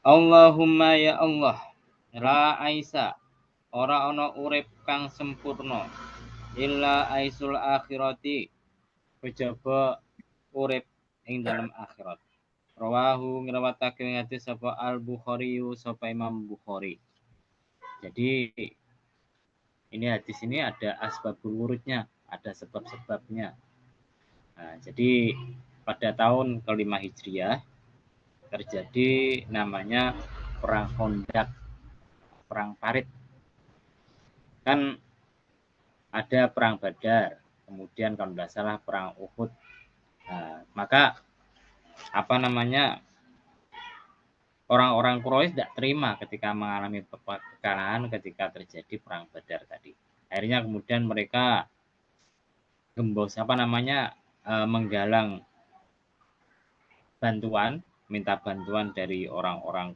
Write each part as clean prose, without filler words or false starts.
Allahumma ya Allah, la aisa ora ana urip kang sempurna illa aisul akhirati kejaba urip ing dalam akhirat. Rawahu ngrawatake hadis sapa Al-Bukhari sapa Imam Bukhari. Jadi ini hadis ini ada asbabul wurudnya, ada sebab-sebabnya. Nah, jadi pada tahun kelima Hijriah terjadi namanya perang Khandaq, perang Parit. Kan ada perang Badar, kemudian kalau tidak salah perang Uhud. Nah, maka apa namanya orang-orang Quraisy tidak terima ketika mengalami kekalahan ketika terjadi perang Badar tadi. Akhirnya kemudian mereka gembos menggalang bantuan, minta bantuan dari orang-orang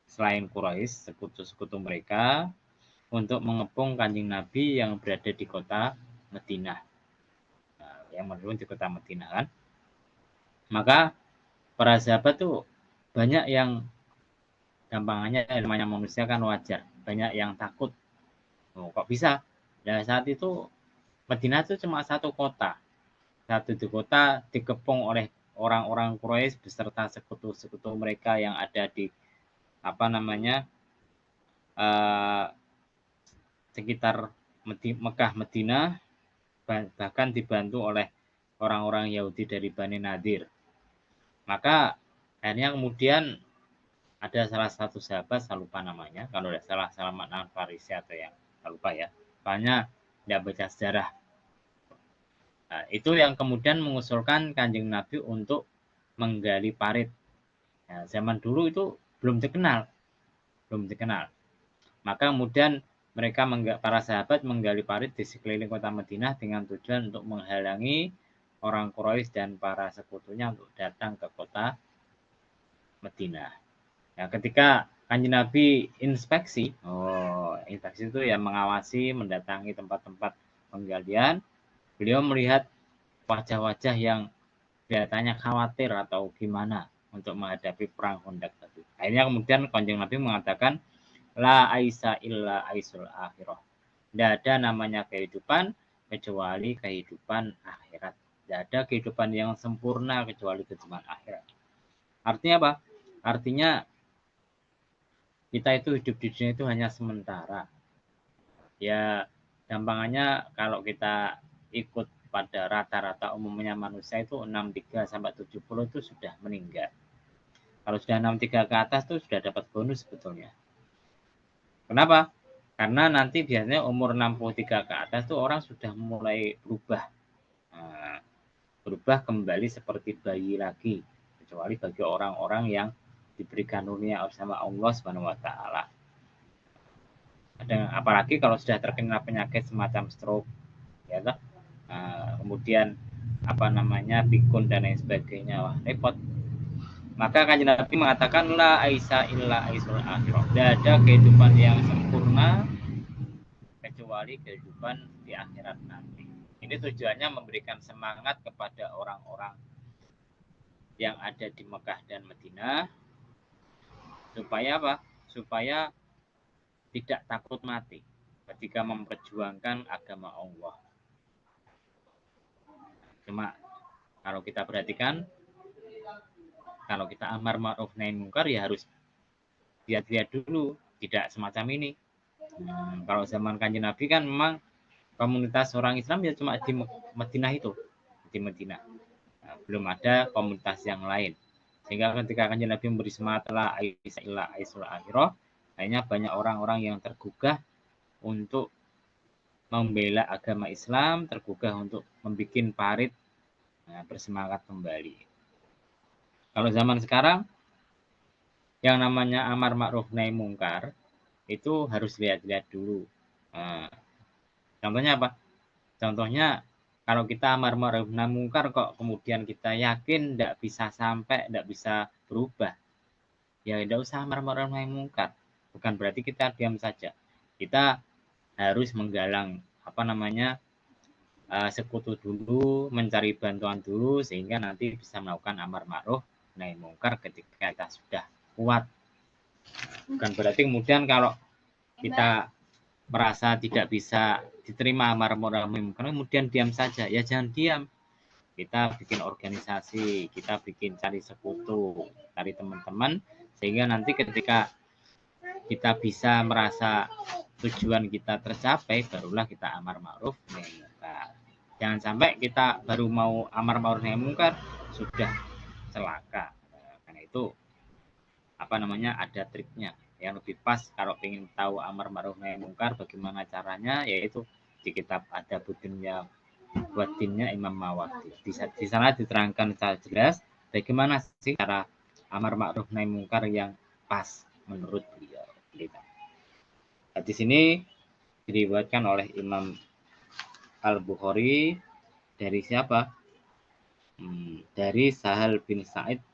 selain Quraisy, sekutu-sekutu mereka untuk mengepung Kanjeng Nabi yang berada di kota Madinah. Nah, yang menurun di kota Madinah kan. Maka para sahabat tuh banyak yang gampangannya namanya manusia kan wajar, banyak yang takut. Oh, kok bisa? Nah, saat itu Madinah itu cuma satu kota. Satu di kota dikepung oleh orang-orang Quraisy beserta sekutu-sekutu mereka yang ada di apa namanya sekitar Mekah Madinah, bahkan dibantu oleh orang-orang Yahudi dari Bani Nadir. Maka akhirnya kemudian ada salah satu sahabat, saya lupa namanya, kalau tidak salah Salman Al-Farisi atau yang saya lupa ya, banyak tidak baca sejarah. Nah, itu yang kemudian mengusulkan Kanjeng Nabi untuk menggali parit. Nah, zaman dulu itu belum dikenal. Maka kemudian mereka para sahabat menggali parit di sekeliling kota Madinah dengan tujuan untuk menghalangi orang Quraisy dan para sekutunya untuk datang ke kota Madinah. Nah, ketika Kanjeng Nabi inspeksi itu ya mengawasi, mendatangi tempat-tempat penggalian, beliau melihat wajah-wajah yang kelihatannya khawatir atau gimana untuk menghadapi perang Khandaq tadi. Akhirnya kemudian Kanjeng Nabi mengatakan, la aisa illa aisul akhirah. Tidak ada namanya kehidupan kecuali kehidupan akhirat. Tidak ada kehidupan yang sempurna kecuali kehidupan akhirat. Artinya apa? Artinya kita itu hidup di dunia itu hanya sementara. Ya, gampangannya kalau kita ikut pada rata-rata umumnya manusia itu 63 sampai 70 itu sudah meninggal. Kalau sudah 63 ke atas itu sudah dapat bonus sebetulnya. Kenapa? Karena nanti biasanya umur 63 ke atas itu orang sudah mulai berubah. Nah, berubah kembali seperti bayi lagi. Kecuali bagi orang-orang yang diberi karunia sama Allah Subhanahu wa taala. Apalagi kalau sudah terkena penyakit semacam stroke, ya toh. Kemudian pikun dan lain sebagainya, wah repot. Maka Kanjeng Nabi mengatakan la aisa illa aisul akhirah. Tidak ada kehidupan yang sempurna kecuali kehidupan di akhirat nanti. Ini tujuannya memberikan semangat kepada orang-orang yang ada di Mekah dan Madinah supaya apa? Supaya tidak takut mati ketika memperjuangkan agama Allah. Cuma kalau kita perhatikan, kalau kita amar ma'ruf nahi munkar ya harus lihat-lihat dulu, tidak semacam ini. Kalau zaman Kanjeng Nabi kan memang komunitas orang Islam ya cuma di Madinah itu, di Madinah. Nah, belum ada komunitas yang lain. Sehingga ketika Kanjeng Nabi memberi semangat la illa aisul akhirah, akhirnya banyak orang-orang yang tergugah untuk membela agama Islam, tergugah untuk membuat parit, bersemangat kembali. Kalau zaman sekarang yang namanya amar ma'ruf nahi munkar itu harus lihat-lihat dulu. Contohnya apa? Contohnya kalau kita amar ma'ruf nahi munkar kok kemudian kita yakin tidak bisa sampai, tidak bisa berubah, ya tidak usah amar ma'ruf nahi munkar. Bukan berarti kita diam saja. Kita harus menggalang sekutu dulu, mencari bantuan dulu sehingga nanti bisa melakukan amar ma'ruf nahi munkar ketika kita sudah kuat Bukan berarti kemudian kalau kita merasa tidak bisa diterima amar ma'ruf nahi munkar kemudian diam saja. Ya jangan diam. Kita bikin organisasi, kita bikin cari sekutu, cari teman-teman, sehingga nanti ketika kita bisa merasa tujuan kita tercapai, barulah kita amar ma'ruf nahi munkar. Jangan sampai kita baru mau amar ma'ruf nahi munkar sudah celaka. Karena itu ada triknya. Yang lebih pas kalau ingin tahu amar ma'ruf nahi munkar bagaimana caranya, yaitu di kitab Adabuddinnya buat dinnya Imam Mawardi. Di sana diterangkan secara jelas bagaimana sih cara amar ma'ruf nahi munkar yang pas menurut beliau. Di sini diriwayatkan oleh Imam Al-Bukhari dari siapa? Dari Sahal bin Sa'id